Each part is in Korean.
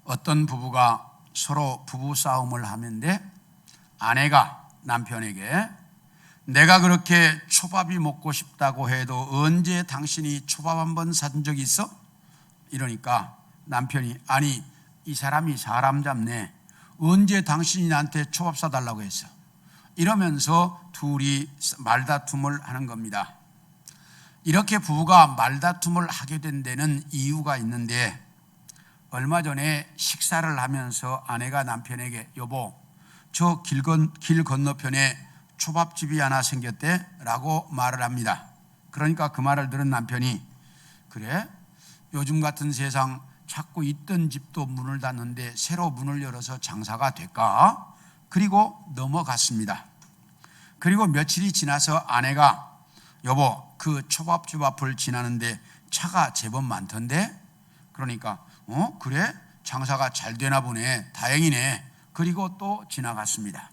어떤 부부가 서로 부부 싸움을 하는데 아내가 남편에게 내가 그렇게 초밥이 먹고 싶다고 해도 언제 당신이 초밥 한번 사준 적이 있어? 이러니까 남편이 아니 이 사람이 사람 잡네. 언제 당신이 나한테 초밥 사달라고 했어? 이러면서 둘이 말다툼을 하는 겁니다. 이렇게 부부가 말다툼을 하게 된 데는 이유가 있는데 얼마 전에 식사를 하면서 아내가 남편에게 여보 저 길 건너편에 초밥집이 하나 생겼대 라고 말을 합니다. 그러니까 그 말을 들은 남편이 그래? 요즘 같은 세상 자꾸 있던 집도 문을 닫는데 새로 문을 열어서 장사가 될까? 그리고 넘어갔습니다. 그리고 며칠이 지나서 아내가 여보 그 초밥집 앞을 지나는데 차가 제법 많던데? 그러니까 그래? 장사가 잘 되나 보네. 다행이네. 그리고 또 지나갔습니다.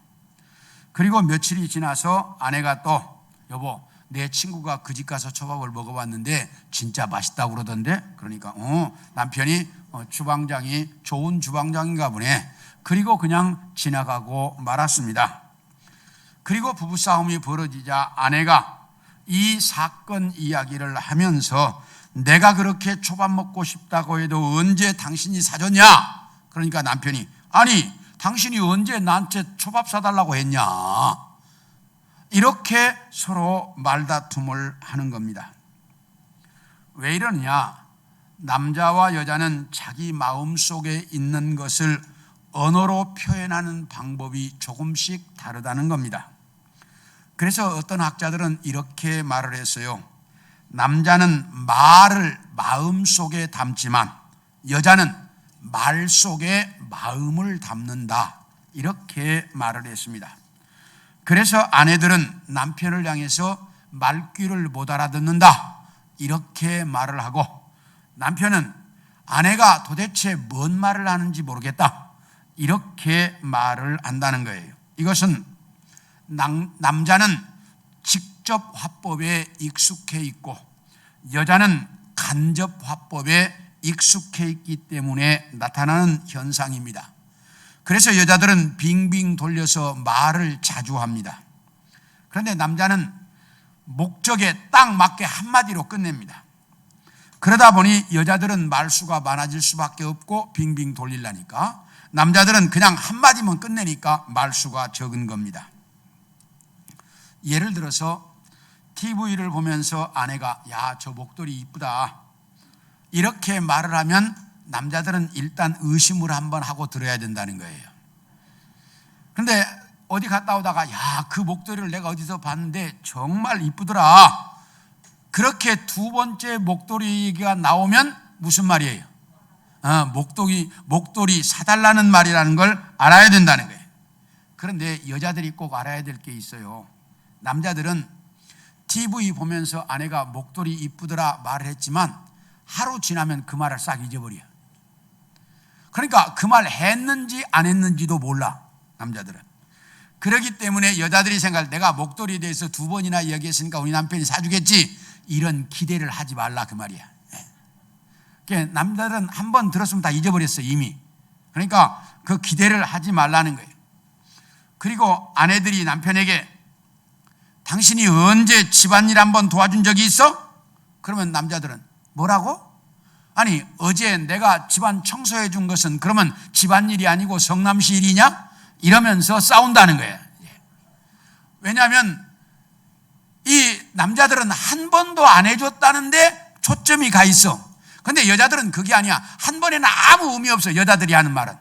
그리고 며칠이 지나서 아내가 또 여보 내 친구가 그 집 가서 초밥을 먹어봤는데 진짜 맛있다고 그러던데? 그러니까 남편이 주방장이 좋은 주방장인가 보네. 그리고 그냥 지나가고 말았습니다. 그리고 부부싸움이 벌어지자 아내가 이 사건 이야기를 하면서 내가 그렇게 초밥 먹고 싶다고 해도 언제 당신이 사줬냐? 그러니까 남편이 아니 당신이 언제 나한테 초밥 사달라고 했냐? 이렇게 서로 말다툼을 하는 겁니다. 왜 이러느냐? 남자와 여자는 자기 마음속에 있는 것을 언어로 표현하는 방법이 조금씩 다르다는 겁니다. 그래서 어떤 학자들은 이렇게 말을 했어요. 남자는 말을 마음속에 담지만 여자는 말 속에 마음을 담는다. 이렇게 말을 했습니다. 그래서 아내들은 남편을 향해서 말귀를 못 알아듣는다. 이렇게 말을 하고 남편은 아내가 도대체 뭔 말을 하는지 모르겠다. 이렇게 말을 한다는 거예요. 이것은 남자는 직접 화법에 익숙해 있고 여자는 간접 화법에 익숙해 있기 때문에 나타나는 현상입니다. 그래서 여자들은 빙빙 돌려서 말을 자주 합니다. 그런데 남자는 목적에 딱 맞게 한마디로 끝냅니다. 그러다 보니 여자들은 말수가 많아질 수밖에 없고 빙빙 돌리려니까 남자들은 그냥 한마디만 끝내니까 말수가 적은 겁니다. 예를 들어서 TV를 보면서 아내가 야, 저 목도리 이쁘다 이렇게 말을 하면 남자들은 일단 의심을 한번 하고 들어야 된다는 거예요. 그런데 어디 갔다 오다가 야, 그 목도리를 내가 어디서 봤는데 정말 이쁘더라 그렇게 두 번째 목도리가 나오면 무슨 말이에요? 목도리 사달라는 말이라는 걸 알아야 된다는 거예요. 그런데 여자들이 꼭 알아야 될 게 있어요. 남자들은 TV 보면서 아내가 목도리 이쁘더라 말을 했지만 하루 지나면 그 말을 싹 잊어버려요. 그러니까 그 말 했는지 안 했는지도 몰라 남자들은. 그렇기 때문에 여자들이 생각할 내가 목도리에 대해서 두 번이나 이야기했으니까 우리 남편이 사주겠지 이런 기대를 하지 말라 그 말이야. 그러니까 남자들은 한 번 들었으면 다 잊어버렸어 이미. 그러니까 그 기대를 하지 말라는 거예요. 그리고 아내들이 남편에게 당신이 언제 집안일 한번 도와준 적이 있어? 그러면 남자들은 뭐라고? 아니 어제 내가 집안 청소해 준 것은 그러면 집안일이 아니고 성남시 일이냐? 이러면서 싸운다는 거예요. 왜냐하면 이 남자들은 한 번도 안 해줬다는데 초점이 가 있어. 그런데 여자들은 그게 아니야. 한 번에는 아무 의미 없어. 여자들이 하는 말은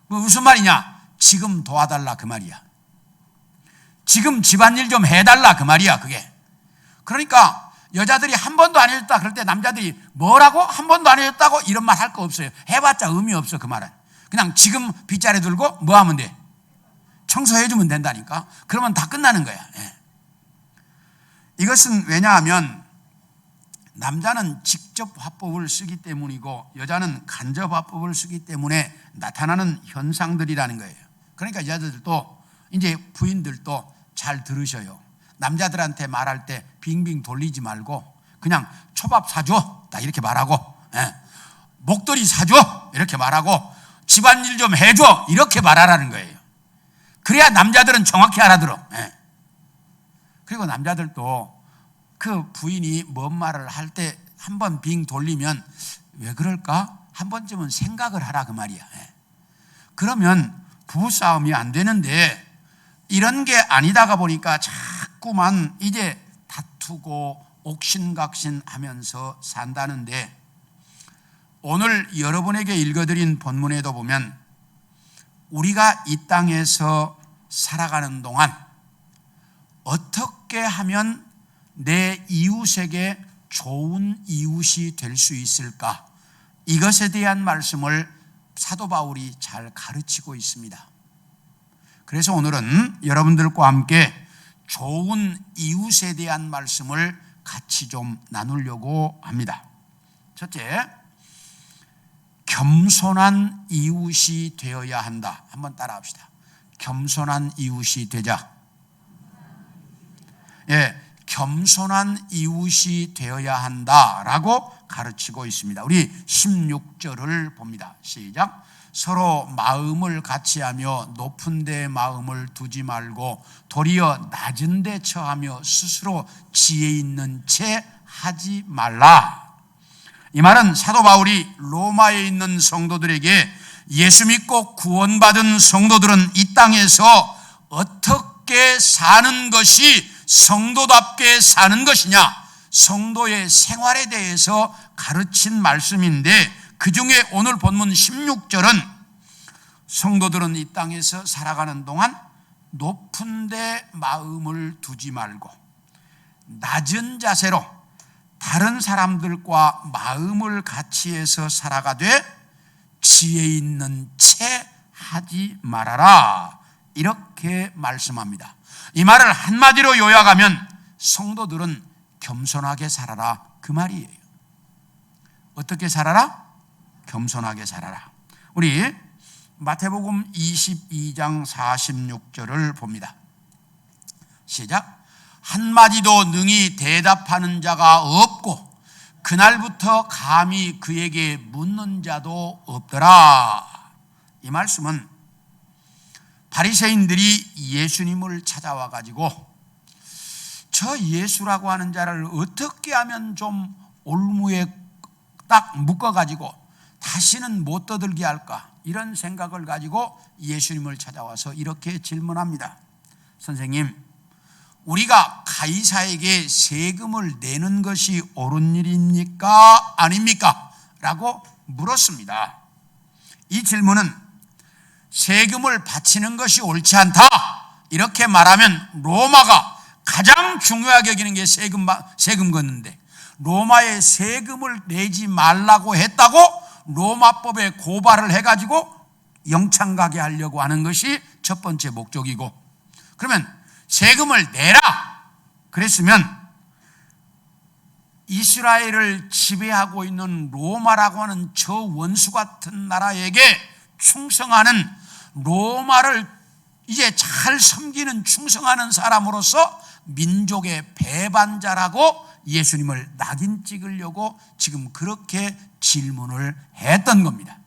무슨 말이냐? 지금 도와달라 그 말이야. 지금 집안일 좀 해달라 그 말이야 그게. 그러니까 여자들이 한 번도 안 해줬다 그럴 때 남자들이 뭐라고? 한 번도 안 해줬다고? 이런 말 할 거 없어요. 해봤자 의미 없어 그 말은. 그냥 지금 빗자루 들고 뭐 하면 돼? 청소해주면 된다니까. 그러면 다 끝나는 거야. 이것은 왜냐하면 남자는 직접 화법을 쓰기 때문이고 여자는 간접 화법을 쓰기 때문에 나타나는 현상들이라는 거예요. 그러니까 여자들도 이제 부인들도 잘 들으셔요. 남자들한테 말할 때 빙빙 돌리지 말고 그냥 초밥 사줘 딱 이렇게 말하고 목도리 사줘 이렇게 말하고 집안일 좀 해줘, 이렇게 말하라는 거예요. 그래야 남자들은 정확히 알아들어. 그리고 남자들도 그 부인이 뭔 말을 할 때 한 번 빙 돌리면 왜 그럴까? 한 번쯤은 생각을 하라, 그 말이야. 그러면 부부싸움이 안 되는데 이런 게 아니다가 보니까 자꾸만 이제 다투고 옥신각신 하면서 산다는데, 오늘 여러분에게 읽어드린 본문에도 보면 우리가 이 땅에서 살아가는 동안 어떻게 하면 내 이웃에게 좋은 이웃이 될 수 있을까? 이것에 대한 말씀을 사도 바울이 잘 가르치고 있습니다. 그래서 오늘은 여러분들과 함께 좋은 이웃에 대한 말씀을 같이 좀 나누려고 합니다. 첫째, 겸손한 이웃이 되어야 한다. 한번 따라 합시다. 겸손한 이웃이 되자. 겸손한 이웃이 되어야 한다라고 가르치고 있습니다. 우리 16절을 봅니다. 시작. 서로 마음을 같이하며 높은 데 마음을 두지 말고 도리어 낮은 데 처하며 스스로 지혜 있는 채 하지 말라. 이 말은 사도 바울이 로마에 있는 성도들에게 예수 믿고 구원받은 성도들은 이 땅에서 어떻게 사는 것이 성도답게 사는 것이냐, 성도의 생활에 대해서 가르친 말씀인데, 그 중에 오늘 본문 16절은 성도들은 이 땅에서 살아가는 동안 높은 데 마음을 두지 말고 낮은 자세로 다른 사람들과 마음을 같이해서 살아가되 지혜 있는 채 하지 말아라, 이렇게 말씀합니다. 이 말을 한마디로 요약하면 성도들은 겸손하게 살아라, 그 말이에요. 어떻게 살아라? 겸손하게 살아라. 우리 마태복음 22장 46절을 봅니다. 시작. 한마디도 능히 대답하는 자가 없고 그날부터 감히 그에게 묻는 자도 없더라. 이 말씀은 바리새인들이 예수님을 찾아와 가지고 저 예수라고 하는 자를 어떻게 하면 좀 올무에 딱 묶어 가지고 다시는 못 떠들게 할까, 이런 생각을 가지고 예수님을 찾아와서 이렇게 질문합니다. 선생님, 우리가 가이사에게 세금을 내는 것이 옳은 일입니까? 아닙니까? 라고 물었습니다. 이 질문은 세금을 바치는 것이 옳지 않다, 이렇게 말하면 로마가 가장 중요하게 여기는 게 세금 걷는데, 로마에 세금을 내지 말라고 했다고 로마법에 고발을 해가지고 영창 가게 하려고 하는 것이 첫 번째 목적이고, 그러면 세금을 내라 그랬으면 이스라엘을 지배하고 있는 로마라고 하는 저 원수 같은 나라에게 충성하는, 로마를 이제 잘 섬기는 충성하는 사람으로서 민족의 배반자라고 예수님을 낙인 찍으려고 지금 그렇게 질문을 했던 겁니다.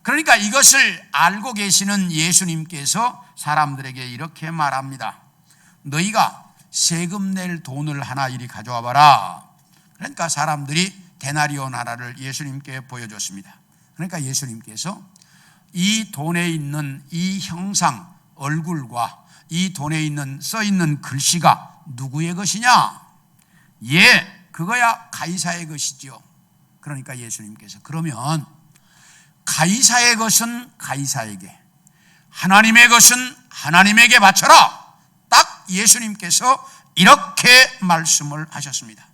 그러니까 이것을 알고 계시는 예수님께서 사람들에게 이렇게 말합니다. 너희가 세금 낼 돈을 하나 이리 가져와 봐라. 그러니까 사람들이 데나리온 하나를 예수님께 보여줬습니다. 그러니까 예수님께서 이 돈에 있는 이 형상 얼굴과 이 돈에 있는 써 있는 글씨가 누구의 것이냐? 그거야 가이사의 것이죠. 그러니까 예수님께서 그러면 가이사의 것은 가이사에게, 하나님의 것은 하나님에게 바쳐라. 딱 예수님께서 이렇게 말씀을 하셨습니다.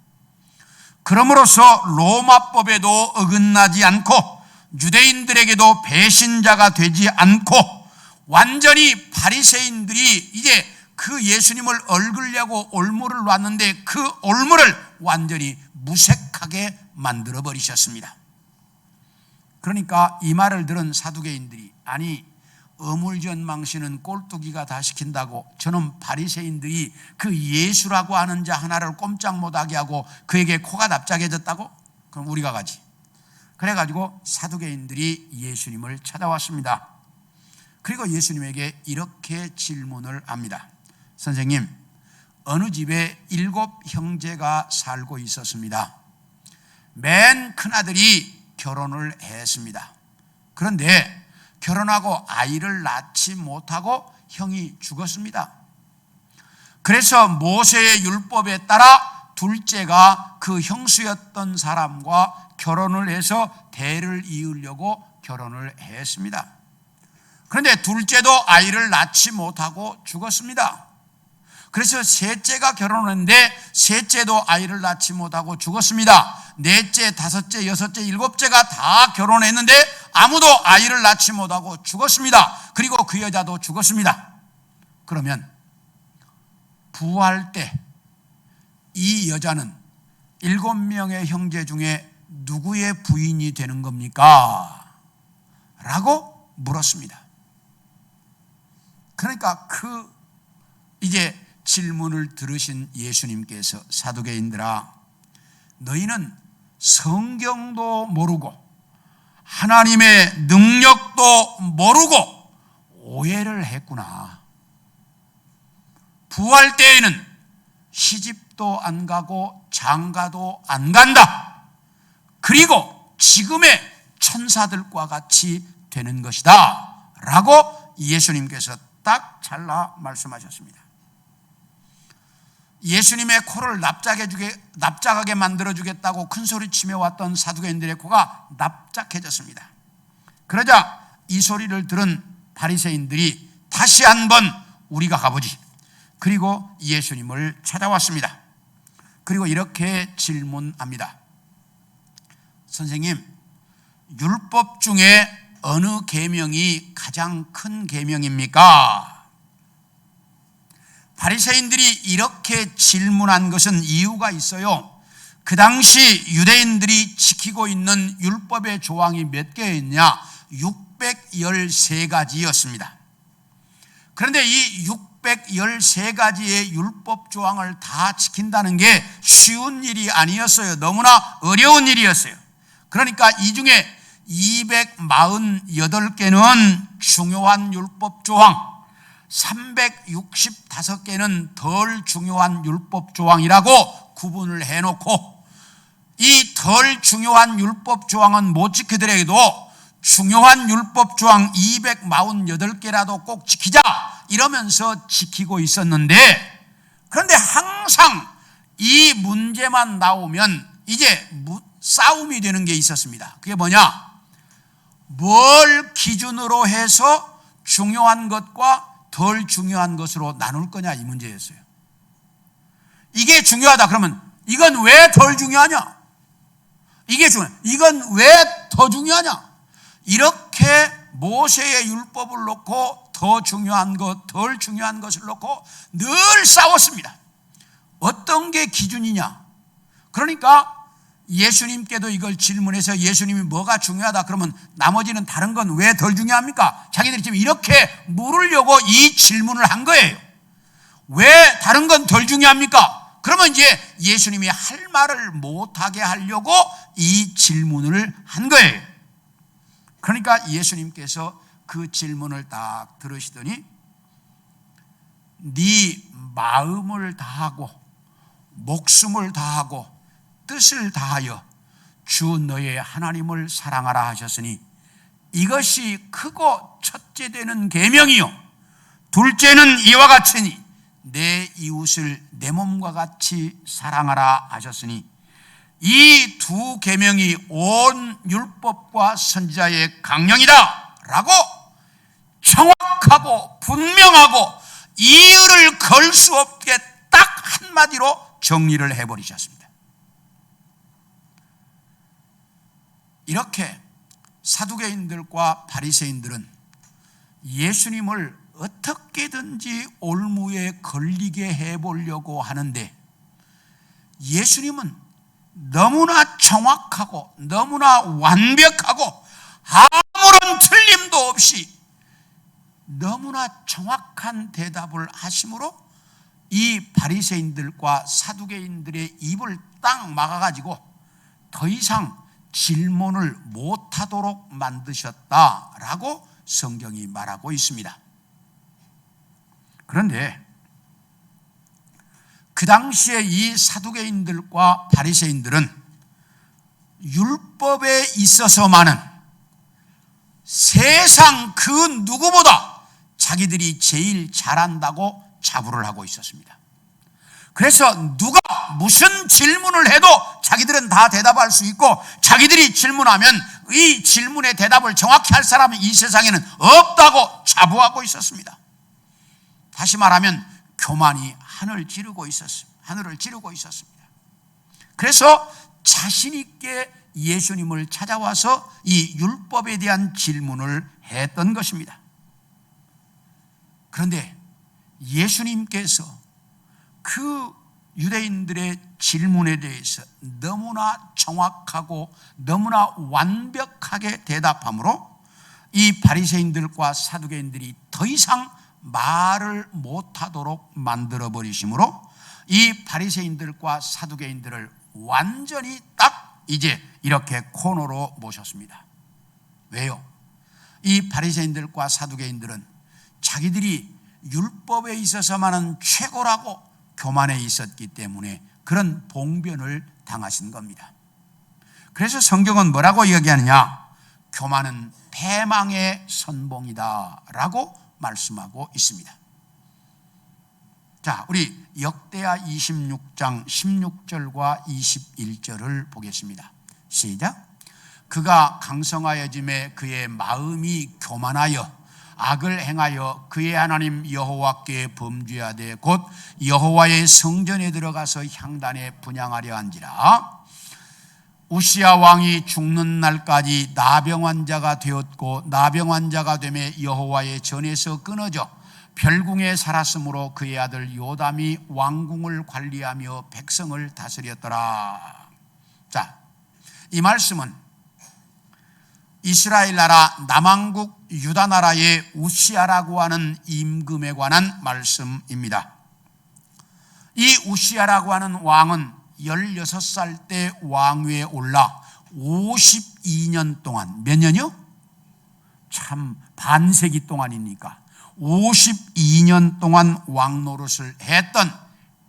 그러므로서 로마법에도 어긋나지 않고 유대인들에게도 배신자가 되지 않고 완전히 바리새인들이 이제 그 예수님을 얽으려고 올무를 놨는데 그 올무를 완전히 무색하게 만들어 버리셨습니다. 그러니까 이 말을 들은 사두개인들이, 아니 어물전망신은 꼴뚜기가 다 시킨다고 저는 바리새인들이 그 예수라고 하는 자 하나를 꼼짝 못하게 하고 그에게 코가 납작해졌다고? 그럼 우리가 가지. 그래가지고 사두개인들이 예수님을 찾아왔습니다. 그리고 예수님에게 이렇게 질문을 합니다. 선생님, 어느 집에 7 형제가 살고 있었습니다. 맨 큰아들이 결혼을 했습니다. 그런데 결혼하고 아이를 낳지 못하고 형이 죽었습니다. 그래서 모세의 율법에 따라 둘째가 그 형수였던 사람과 결혼을 해서 대를 이으려고 결혼을 했습니다. 그런데 둘째도 아이를 낳지 못하고 죽었습니다. 그래서 셋째가 결혼했는데 셋째도 아이를 낳지 못하고 죽었습니다. 넷째, 다섯째, 여섯째, 일곱째가 다 결혼했는데 아무도 아이를 낳지 못하고 죽었습니다. 그리고 그 여자도 죽었습니다. 그러면 부활 때 이 여자는 7명의 형제 중에 누구의 부인이 되는 겁니까? 라고 물었습니다. 그러니까 이제 질문을 들으신 예수님께서 사두개인들아, 너희는 성경도 모르고 하나님의 능력도 모르고 오해를 했구나. 부활 때에는 시집도 안 가고 장가도 안 간다. 그리고 지금의 천사들과 같이 되는 것이다 라고 예수님께서 딱 잘라 말씀하셨습니다. 예수님의 코를 납작하게 만들어주겠다고 큰소리치며 왔던 사두개인들의 코가 납작해졌습니다. 그러자 이 소리를 들은 바리새인들이 다시 한번 우리가 가보지. 그리고 예수님을 찾아왔습니다. 그리고 이렇게 질문합니다. 선생님, 율법 중에 어느 계명이 가장 큰 계명입니까? 바리새인들이 이렇게 질문한 것은 이유가 있어요. 그 당시 유대인들이 지키고 있는 율법의 조항이 몇 개였냐? 613가지였습니다. 그런데 이 613가지의 율법 조항을 다 지킨다는 게 쉬운 일이 아니었어요. 너무나 어려운 일이었어요. 그러니까 이 중에 248개는 중요한 율법 조항, 365개는 덜 중요한 율법 조항이라고 구분을 해놓고, 이 덜 중요한 율법 조항은 못 지키더라도 중요한 율법 조항 248개라도 꼭 지키자 이러면서 지키고 있었는데, 그런데 항상 이 문제만 나오면 이제 싸움이 되는 게 있었습니다. 그게 뭐냐? 뭘 기준으로 해서 중요한 것과 덜 중요한 것으로 나눌 거냐, 이 문제였어요. 이게 중요하다 그러면 이건 왜 덜 중요하냐? 이게 중요해. 이건 왜 더 중요하냐? 이렇게 모세의 율법을 놓고 더 중요한 것, 덜 중요한 것을 놓고 늘 싸웠습니다. 어떤 게 기준이냐? 그러니까 예수님께도 이걸 질문해서 예수님이 뭐가 중요하다 그러면 나머지는 다른 건 왜 덜 중요합니까? 자기들이 지금 이렇게 물으려고 이 질문을 한 거예요. 왜 다른 건 덜 중요합니까? 그러면 이제 예수님이 할 말을 못하게 하려고 이 질문을 한 거예요. 그러니까 예수님께서 그 질문을 딱 들으시더니 네 마음을 다하고 목숨을 다하고 뜻을 다하여 주 너의 하나님을 사랑하라 하셨으니 이것이 크고 첫째 되는 계명이요 둘째는 이와 같으니 내 이웃을 내 몸과 같이 사랑하라 하셨으니 이 두 계명이 온 율법과 선지자의 강령이다 라고 정확하고 분명하고 이유를 걸 수 없게 딱 한마디로 정리를 해버리셨습니다. 이렇게 사두개인들과 바리새인들은 예수님을 어떻게든지 올무에 걸리게 해보려고 하는데 예수님은 너무나 정확하고 너무나 완벽하고 아무런 틀림도 없이 너무나 정확한 대답을 하심으로 이 바리새인들과 사두개인들의 입을 딱 막아가지고 더 이상 질문을 못하도록 만드셨다라고 성경이 말하고 있습니다. 그런데 그 당시에 이 사두개인들과 바리새인들은 율법에 있어서만은 세상 그 누구보다 자기들이 제일 잘한다고 자부를 하고 있었습니다. 그래서 누가 무슨 질문을 해도 자기들은 다 대답할 수 있고, 자기들이 질문하면 이 질문의 대답을 정확히 할 사람이 이 세상에는 없다고 자부하고 있었습니다. 다시 말하면 교만이 하늘을 찌르고 있었습니다. 그래서 자신 있게 예수님을 찾아와서 이 율법에 대한 질문을 했던 것입니다. 그런데 예수님께서 그 유대인들의 질문에 대해서 너무나 정확하고 너무나 완벽하게 대답하므로 이 바리새인들과 사두개인들이 더 이상 말을 못하도록 만들어 버리심으로 이 바리새인들과 사두개인들을 완전히 딱 이제 이렇게 코너로 모셨습니다. 왜요? 이 바리새인들과 사두개인들은 자기들이 율법에 있어서만은 최고라고 교만에 있었기 때문에 그런 봉변을 당하신 겁니다. 그래서 성경은 뭐라고 이야기하느냐? 교만은 패망의 선봉이다 라고 말씀하고 있습니다. 자, 우리 역대하 26장 16절과 21절을 보겠습니다. 시작. 그가 강성하여짐에 그의 마음이 교만하여 악을 행하여 그의 하나님 여호와께 범죄하되 곧 여호와의 성전에 들어가서 향단에 분향하려 한지라. 우시야 왕이 죽는 날까지 나병환자가 되었고 나병환자가 되매 여호와의 전에서 끊어져 별궁에 살았으므로 그의 아들 요담이 왕궁을 관리하며 백성을 다스렸더라. 자, 이 말씀은 이스라엘 나라 남왕국 유다 나라의 우시야라고 하는 임금에 관한 말씀입니다. 이 우시야라고 하는 왕은 16살 때 왕위에 올라 52년 동안, 몇 년이요? 참 반세기 동안이니까 52년 동안 왕 노릇을 했던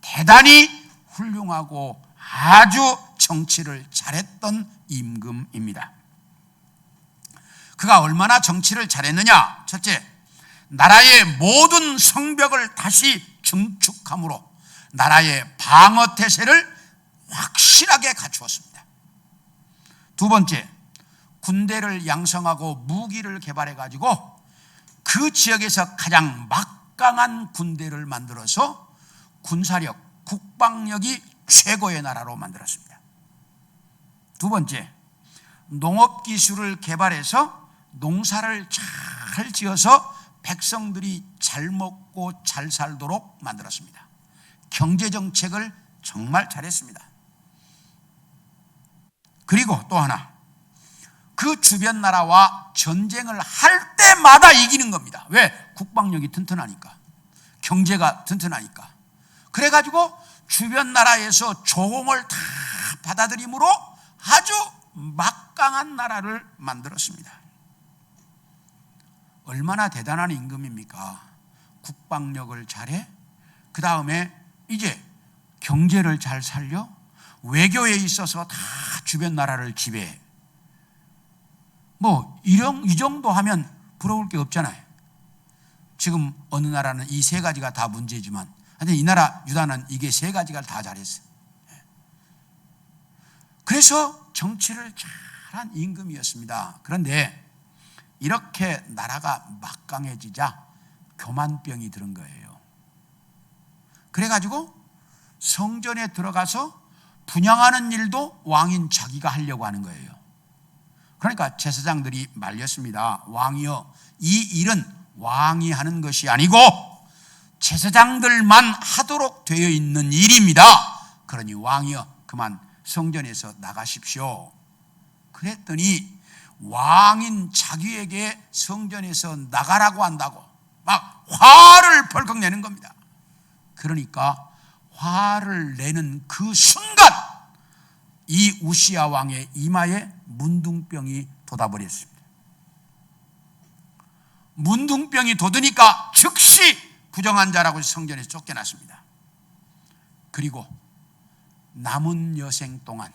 대단히 훌륭하고 아주 정치를 잘했던 임금입니다. 그가 얼마나 정치를 잘했느냐? 첫째, 나라의 모든 성벽을 다시 증축함으로 나라의 방어 태세를 확실하게 갖추었습니다. 두 번째, 군대를 양성하고 무기를 개발해 가지고 그 지역에서 가장 막강한 군대를 만들어서 군사력, 국방력이 최고의 나라로 만들었습니다. 두 번째, 농업기술을 개발해서 농사를 잘 지어서 백성들이 잘 먹고 잘 살도록 만들었습니다. 경제정책을 정말 잘했습니다. 그리고 또 하나, 그 주변 나라와 전쟁을 할 때마다 이기는 겁니다. 왜? 국방력이 튼튼하니까, 경제가 튼튼하니까. 그래가지고 주변 나라에서 조공을 다 받아들이므로 아주 막강한 나라를 만들었습니다. 얼마나 대단한 임금입니까? 국방력을 잘해, 그 다음에 이제 경제를 잘 살려, 외교에 있어서 다 주변 나라를 지배해. 이 정도 하면 부러울 게 없잖아요. 지금 어느 나라는 이 세 가지가 다 문제지만, 근데 이 나라 유다는 이게 세 가지가 다 잘했어요. 그래서 정치를 잘한 임금이었습니다. 그런데 이렇게 나라가 막강해지자 교만병이 들은 거예요. 그래가지고 성전에 들어가서 분향하는 일도 왕인 자기가 하려고 하는 거예요. 그러니까 제사장들이 말렸습니다. 왕이여, 이 일은 왕이 하는 것이 아니고 제사장들만 하도록 되어 있는 일입니다. 그러니 왕이여, 그만 성전에서 나가십시오. 그랬더니 왕인 자기에게 성전에서 나가라고 한다고 막 화를 벌컥 내는 겁니다. 그러니까 화를 내는 그 순간 이 우시야 왕의 이마에 문둥병이 돋아버렸습니다. 문둥병이 돋으니까 즉시 부정한 자라고 성전에서 쫓겨났습니다. 그리고 남은 여생 동안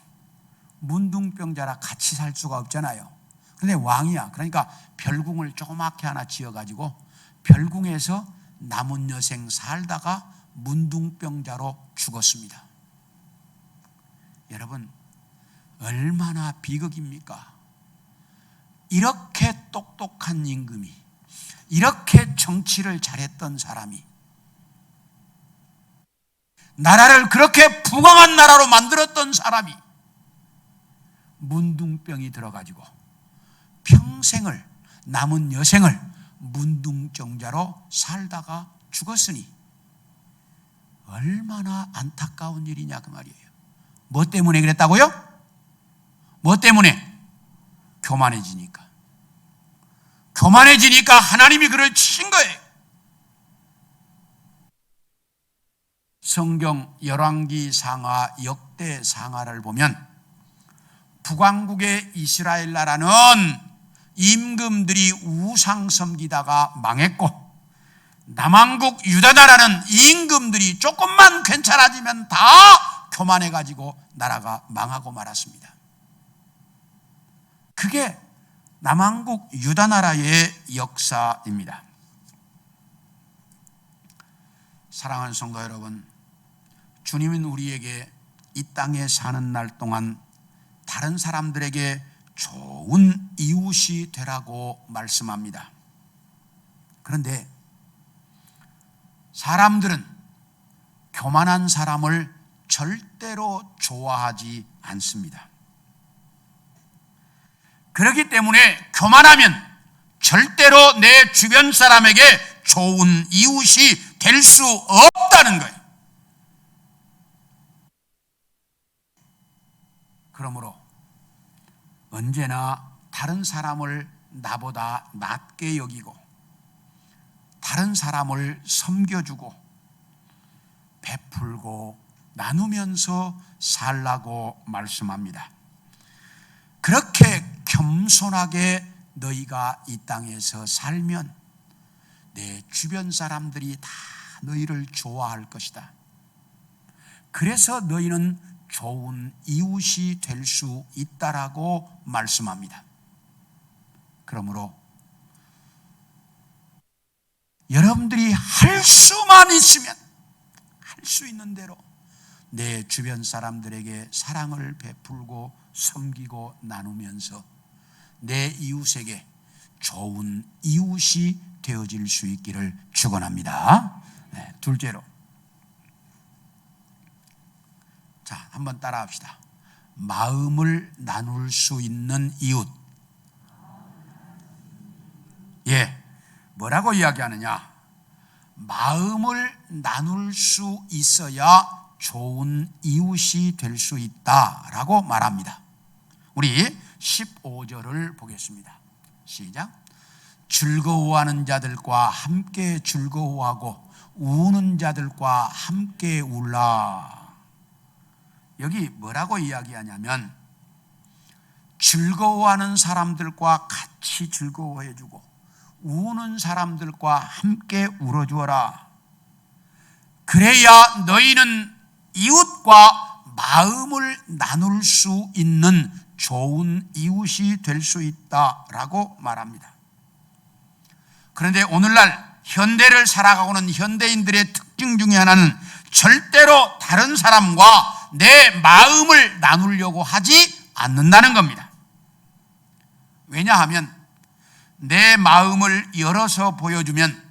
문둥병자라 같이 살 수가 없잖아요. 그런데 왕이야. 그러니까 별궁을 조그맣게 하나 지어가지고 별궁에서 남은 여생 살다가 문둥병자로 죽었습니다. 여러분, 얼마나 비극입니까? 이렇게 똑똑한 임금이, 이렇게 정치를 잘했던 사람이, 나라를 그렇게 부강한 나라로 만들었던 사람이 문둥병이 들어가지고 평생을, 남은 여생을 문둥병자로 살다가 죽었으니 얼마나 안타까운 일이냐 그 말이에요. 뭐 때문에 그랬다고요? 뭐 때문에? 교만해지니까. 교만해지니까 하나님이 그를 치신 거예요. 성경 열왕기 상하, 역대 상하를 보면 북왕국의 이스라엘 나라는 임금들이 우상 섬기다가 망했고, 남왕국 유다 나라는 임금들이 조금만 괜찮아지면 다 교만해가지고 나라가 망하고 말았습니다. 그게 남왕국 유다 나라의 역사입니다. 사랑하는 성도 여러분, 주님은 우리에게 이 땅에 사는 날 동안 다른 사람들에게 좋은 이웃이 되라고 말씀합니다. 그런데 사람들은 교만한 사람을 절대로 좋아하지 않습니다. 그렇기 때문에 교만하면 절대로 내 주변 사람에게 좋은 이웃이 될 수 없다는 거예요. 그러므로 언제나 다른 사람을 나보다 낮게 여기고 다른 사람을 섬겨주고 베풀고 나누면서 살라고 말씀합니다. 그렇게 겸손하게 너희가 이 땅에서 살면 내 주변 사람들이 다 너희를 좋아할 것이다. 그래서 너희는 좋은 이웃이 될 수 있다라고 말씀합니다. 그러므로 여러분들이 할 수만 있으면 할 수 있는 대로 내 주변 사람들에게 사랑을 베풀고 섬기고 나누면서 내 이웃에게 좋은 이웃이 되어질 수 있기를 축원합니다. 네, 둘째로, 자, 한번 따라합시다. 마음을 나눌 수 있는 이웃. 예, 뭐라고 이야기하느냐? 마음을 나눌 수 있어야 좋은 이웃이 될 수 있다라고 말합니다. 우리 15절을 보겠습니다. 시작. 즐거워하는 자들과 함께 즐거워하고 우는 자들과 함께 울라. 여기 뭐라고 이야기하냐면 즐거워하는 사람들과 같이 즐거워해주고 우는 사람들과 함께 울어주어라. 그래야 너희는 이웃과 마음을 나눌 수 있는 좋은 이웃이 될 수 있다라고 말합니다. 그런데 오늘날 현대를 살아가고는 현대인들의 특징 중에 하나는 절대로 다른 사람과 내 마음을 나누려고 하지 않는다는 겁니다. 왜냐하면 내 마음을 열어서 보여주면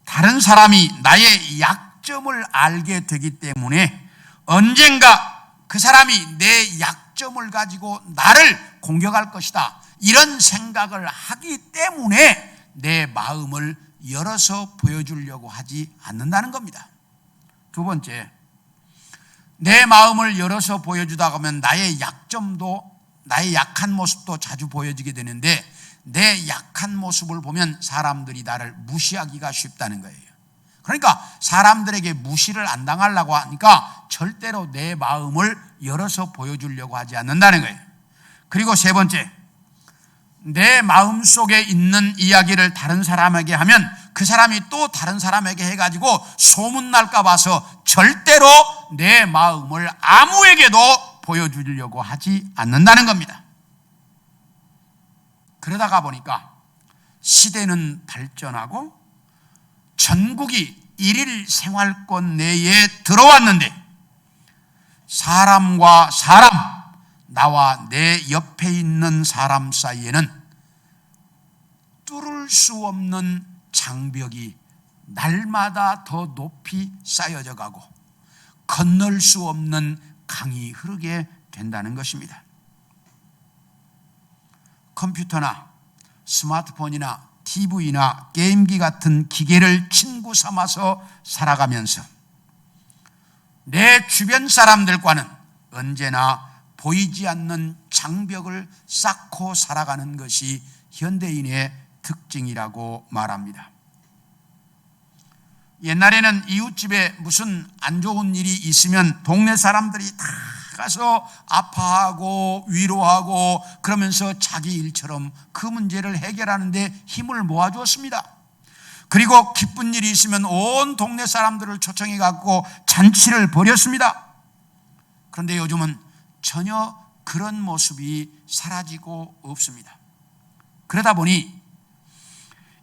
다른 사람이 나의 약점을 알게 되기 때문에 언젠가 그 사람이 내 약점을 가지고 나를 공격할 것이다, 이런 생각을 하기 때문에 내 마음을 열어서 보여주려고 하지 않는다는 겁니다. 두 번째, 내 마음을 열어서 보여주다 보면 나의 약점도, 나의 약한 모습도 자주 보여지게 되는데 내 약한 모습을 보면 사람들이 나를 무시하기가 쉽다는 거예요. 그러니까 사람들에게 무시를 안 당하려고 하니까 절대로 내 마음을 열어서 보여주려고 하지 않는다는 거예요. 그리고 세 번째, 내 마음속에 있는 이야기를 다른 사람에게 하면 그 사람이 또 다른 사람에게 해가지고 소문날까 봐서 절대로 내 마음을 아무에게도 보여주려고 하지 않는다는 겁니다. 그러다가 보니까 시대는 발전하고 전국이 일일 생활권 내에 들어왔는데 사람과 사람, 나와 내 옆에 있는 사람 사이에는 뚫을 수 없는 장벽이 날마다 더 높이 쌓여져 가고 건널 수 없는 강이 흐르게 된다는 것입니다. 컴퓨터나 스마트폰이나 TV나 게임기 같은 기계를 친구 삼아서 살아가면서 내 주변 사람들과는 언제나 보이지 않는 장벽을 쌓고 살아가는 것이 현대인의 특징이라고 말합니다. 옛날에는 이웃집에 무슨 안 좋은 일이 있으면 동네 사람들이 다 가서 아파하고 위로하고 그러면서 자기 일처럼 그 문제를 해결하는 데 힘을 모아주었습니다. 그리고 기쁜 일이 있으면 온 동네 사람들을 초청해 갖고 잔치를 벌였습니다. 그런데 요즘은 전혀 그런 모습이 사라지고 없습니다. 그러다 보니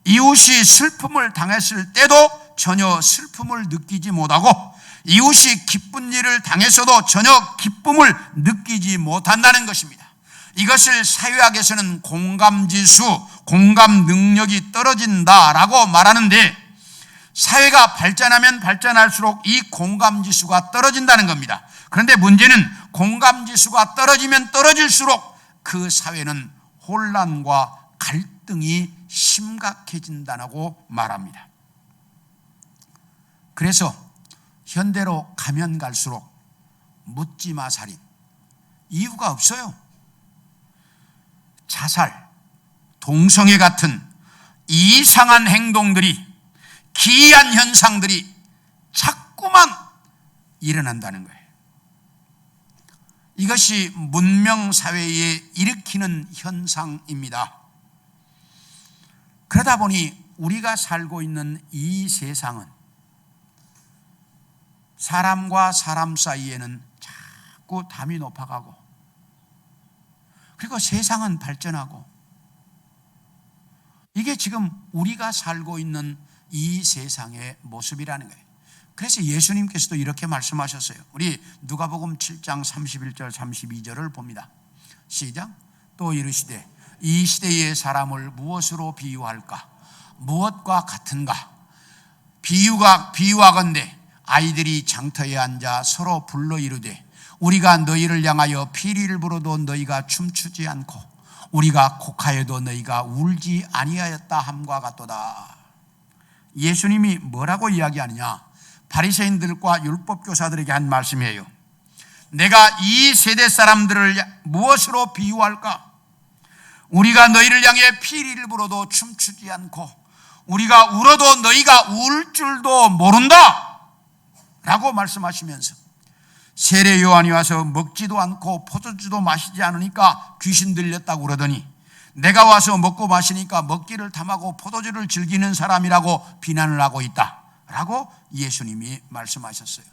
이웃이 슬픔을 당했을 때도 전혀 슬픔을 느끼지 못하고 이웃이 기쁜 일을 당해서도 전혀 기쁨을 느끼지 못한다는 것입니다. 이것을 사회학에서는 공감지수, 공감 능력이 떨어진다라고 말하는데 사회가 발전하면 발전할수록 이 공감지수가 떨어진다는 겁니다. 그런데 문제는 공감지수가 떨어지면 떨어질수록 그 사회는 혼란과 갈등이 심각해진다고 말합니다. 그래서 현대로 가면 갈수록 묻지마 살인, 이유가 없어요. 자살, 동성애 같은 이상한 행동들이, 기이한 현상들이 자꾸만 일어난다는 거예요. 이것이 문명사회에 일으키는 현상입니다. 그러다 보니 우리가 살고 있는 이 세상은 사람과 사람 사이에는 자꾸 담이 높아가고 그리고 세상은 발전하고 이게 지금 우리가 살고 있는 이 세상의 모습이라는 거예요. 그래서 예수님께서도 이렇게 말씀하셨어요. 우리 누가복음 7장 31절 32절을 봅니다. 시작. 또 이르시되 이 시대의 사람을 무엇으로 비유할까? 무엇과 같은가? 비유하건대 아이들이 장터에 앉아 서로 불러 이르되 우리가 너희를 향하여 피리를 불어도 너희가 춤추지 않고 우리가 곡하여도 너희가 울지 아니하였다 함과 같도다. 예수님이 뭐라고 이야기하느냐? 바리새인들과 율법교사들에게 한 말씀이에요. 내가 이 세대 사람들을 무엇으로 비유할까? 우리가 너희를 향해 피리를 불어도 춤추지 않고 우리가 울어도 너희가 울 줄도 모른다 라고 말씀하시면서 세례 요한이 와서 먹지도 않고 포도주도 마시지 않으니까 귀신 들렸다고 그러더니 내가 와서 먹고 마시니까 먹기를 탐하고 포도주를 즐기는 사람이라고 비난을 하고 있다 라고 예수님이 말씀하셨어요.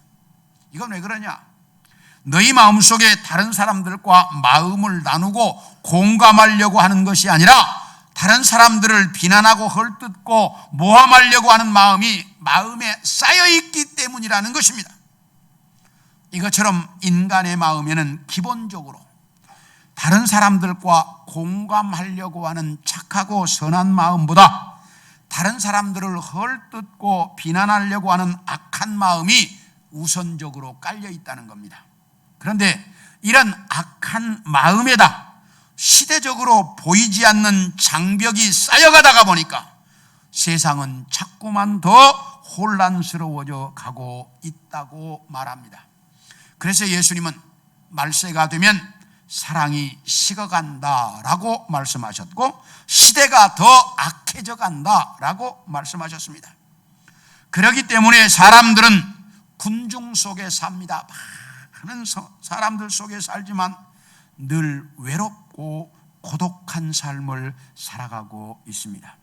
이건 왜 그러냐? 너희 마음속에 다른 사람들과 마음을 나누고 공감하려고 하는 것이 아니라 다른 사람들을 비난하고 헐뜯고 모함하려고 하는 마음이 마음에 쌓여있기 때문이라는 것입니다. 이것처럼 인간의 마음에는 기본적으로 다른 사람들과 공감하려고 하는 착하고 선한 마음보다 다른 사람들을 헐뜯고 비난하려고 하는 악한 마음이 우선적으로 깔려 있다는 겁니다. 그런데 이런 악한 마음에다 시대적으로 보이지 않는 장벽이 쌓여가다가 보니까 세상은 자꾸만 더 혼란스러워져 가고 있다고 말합니다. 그래서 예수님은 말세가 되면 사랑이 식어간다라고 말씀하셨고 시대가 더 악해져 간다라고 말씀하셨습니다. 그렇기 때문에 사람들은 군중 속에 삽니다. 많은 사람들 속에 살지만 늘 외롭고 고독한 삶을 살아가고 있습니다.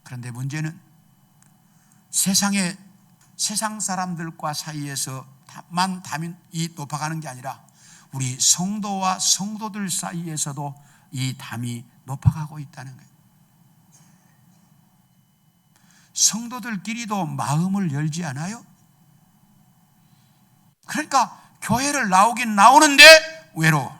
그런데 문제는 세상 사람들과 사이에서만 담이 높아가는 게 아니라 우리 성도와 성도들 사이에서도 이 담이 높아가고 있다는 거예요. 성도들끼리도 마음을 열지 않아요? 그러니까 교회를 나오긴 나오는데 외로워.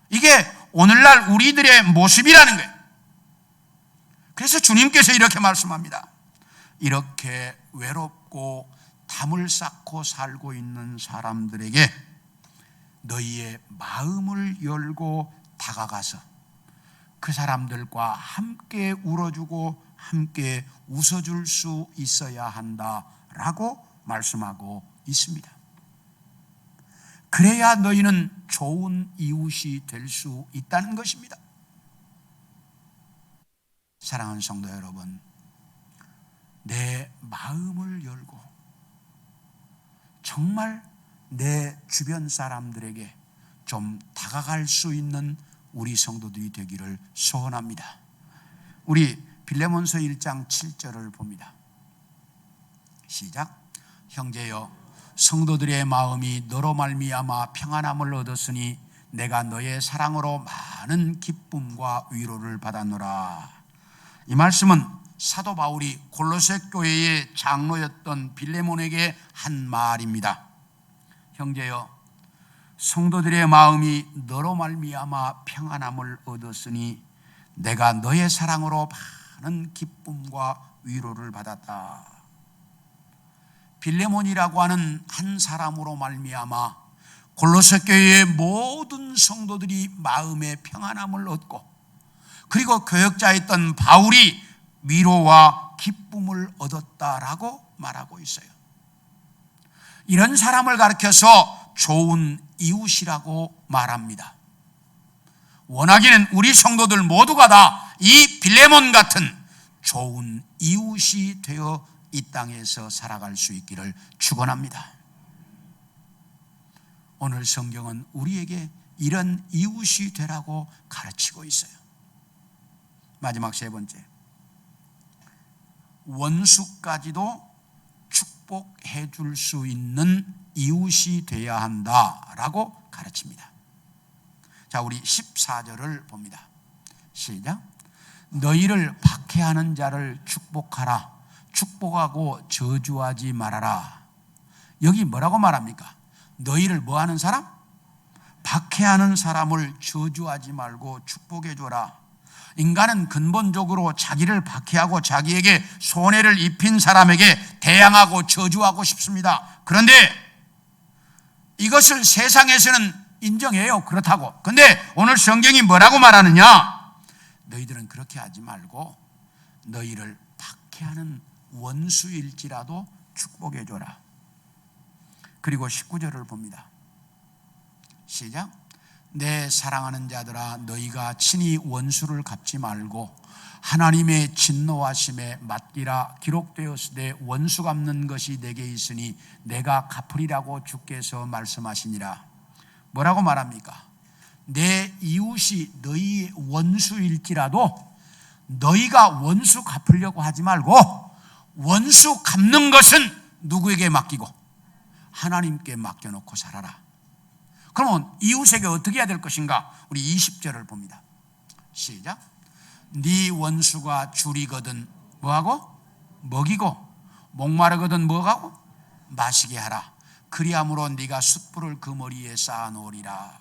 이게 오늘날 우리들의 모습이라는 거예요. 그래서 주님께서 이렇게 말씀합니다. 이렇게 외롭고 담을 쌓고 살고 있는 사람들에게 너희의 마음을 열고 다가가서 그 사람들과 함께 울어주고 함께 웃어줄 수 있어야 한다라고 말씀하고 있습니다. 그래야 너희는 좋은 이웃이 될 수 있다는 것입니다. 사랑하는 성도 여러분, 내 마음을 열고 정말 내 주변 사람들에게 좀 다가갈 수 있는 우리 성도들이 되기를 소원합니다. 우리 빌레몬서 1장 7절을 봅니다. 시작. 형제여, 성도들의 마음이 너로 말미암아 평안함을 얻었으니 내가 너의 사랑으로 많은 기쁨과 위로를 받았노라. 이 말씀은 사도 바울이 골로새 교회의 장로였던 빌레몬에게 한 말입니다. 형제여, 성도들의 마음이 너로 말미암아 평안함을 얻었으니 내가 너의 사랑으로 많은 기쁨과 위로를 받았다. 빌레몬이라고 하는 한 사람으로 말미암아 골로새 교회의 모든 성도들이 마음의 평안함을 얻고, 그리고 교역자였던 바울이 위로와 기쁨을 얻었다라고 말하고 있어요. 이런 사람을 가리켜서 좋은 이웃이라고 말합니다. 원하기는 우리 성도들 모두가 다 이 빌레몬 같은 좋은 이웃이 되어 이 땅에서 살아갈 수 있기를 축원합니다. 오늘 성경은 우리에게 이런 이웃이 되라고 가르치고 있어요. 마지막 세 번째, 원수까지도 축복해 줄 수 있는 이웃이 되어야 한다라고 가르칩니다. 자, 우리 14절을 봅니다. 시작. 너희를 박해하는 자를 축복하라. 축복하고 저주하지 말아라. 여기 뭐라고 말합니까? 너희를 뭐하는 사람? 박해하는 사람을 저주하지 말고 축복해 줘라. 인간은 근본적으로 자기를 박해하고 자기에게 손해를 입힌 사람에게 대항하고 저주하고 싶습니다. 그런데 이것을 세상에서는 인정해요. 그렇다고. 근데 오늘 성경이 뭐라고 말하느냐? 너희들은 그렇게 하지 말고 너희를 박해하는 원수일지라도 축복해 줘라. 그리고 19절을 봅니다. 시작. 내 사랑하는 자들아, 너희가 친히 원수를 갚지 말고 하나님의 진노하심에 맡기라. 기록되었으되 원수 갚는 것이 내게 있으니 내가 갚으리라고 주께서 말씀하시니라. 뭐라고 말합니까? 내 이웃이 너희 원수일지라도 너희가 원수 갚으려고 하지 말고 원수 갚는 것은 누구에게 맡기고? 하나님께 맡겨놓고 살아라. 그러면 이웃에게 어떻게 해야 될 것인가? 우리 20절을 봅니다. 시작. 네 원수가 줄이거든 뭐하고? 먹이고, 목마르거든 뭐하고? 마시게 하라. 그리함으로 네가 숯불을 그 머리에 쌓아놓으리라.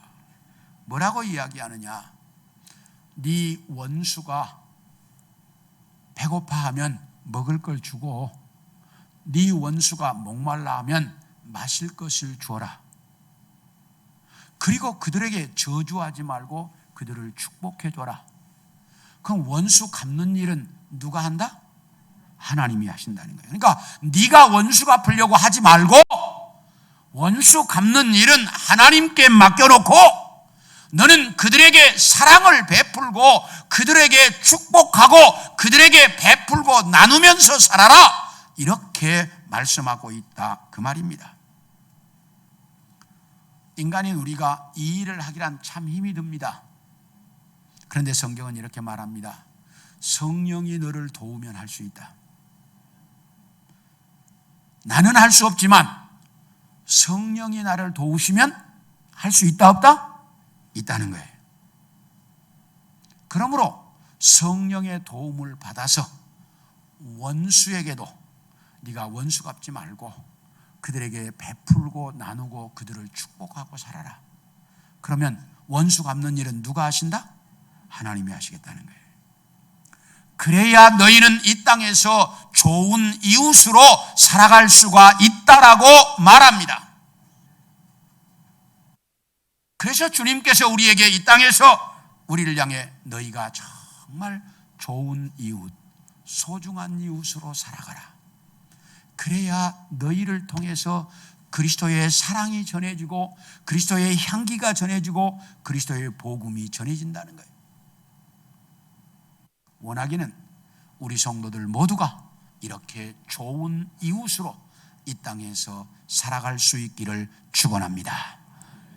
뭐라고 이야기하느냐? 네 원수가 배고파하면 먹을 걸 주고, 네 원수가 목말라 하면 마실 것을 주어라. 그리고 그들에게 저주하지 말고 그들을 축복해 줘라. 그럼 원수 갚는 일은 누가 한다? 하나님이 하신다는 거예요. 그러니까 네가 원수 갚으려고 하지 말고 원수 갚는 일은 하나님께 맡겨놓고 너는 그들에게 사랑을 베풀고 그들에게 축복하고 그들에게 베풀고 나누면서 살아라. 이렇게 말씀하고 있다 그 말입니다. 인간인 우리가 이 일을 하기란 참 힘이 듭니다. 그런데 성경은 이렇게 말합니다. 성령이 너를 도우면 할 수 있다. 나는 할 수 없지만 성령이 나를 도우시면 할 수 있다 없다? 있다는 거예요. 그러므로 성령의 도움을 받아서 원수에게도 네가 원수 갚지 말고 그들에게 베풀고 나누고 그들을 축복하고 살아라. 그러면 원수 갚는 일은 누가 하신다? 하나님이 하시겠다는 거예요. 그래야 너희는 이 땅에서 좋은 이웃으로 살아갈 수가 있다라고 말합니다. 그래서 주님께서 우리에게 이 땅에서 우리를 향해 너희가 정말 좋은 이웃, 소중한 이웃으로 살아가라. 그래야 너희를 통해서 그리스도의 사랑이 전해지고 그리스도의 향기가 전해지고 그리스도의 복음이 전해진다는 거예요. 원하기는 우리 성도들 모두가 이렇게 좋은 이웃으로 이 땅에서 살아갈 수 있기를 축원합니다.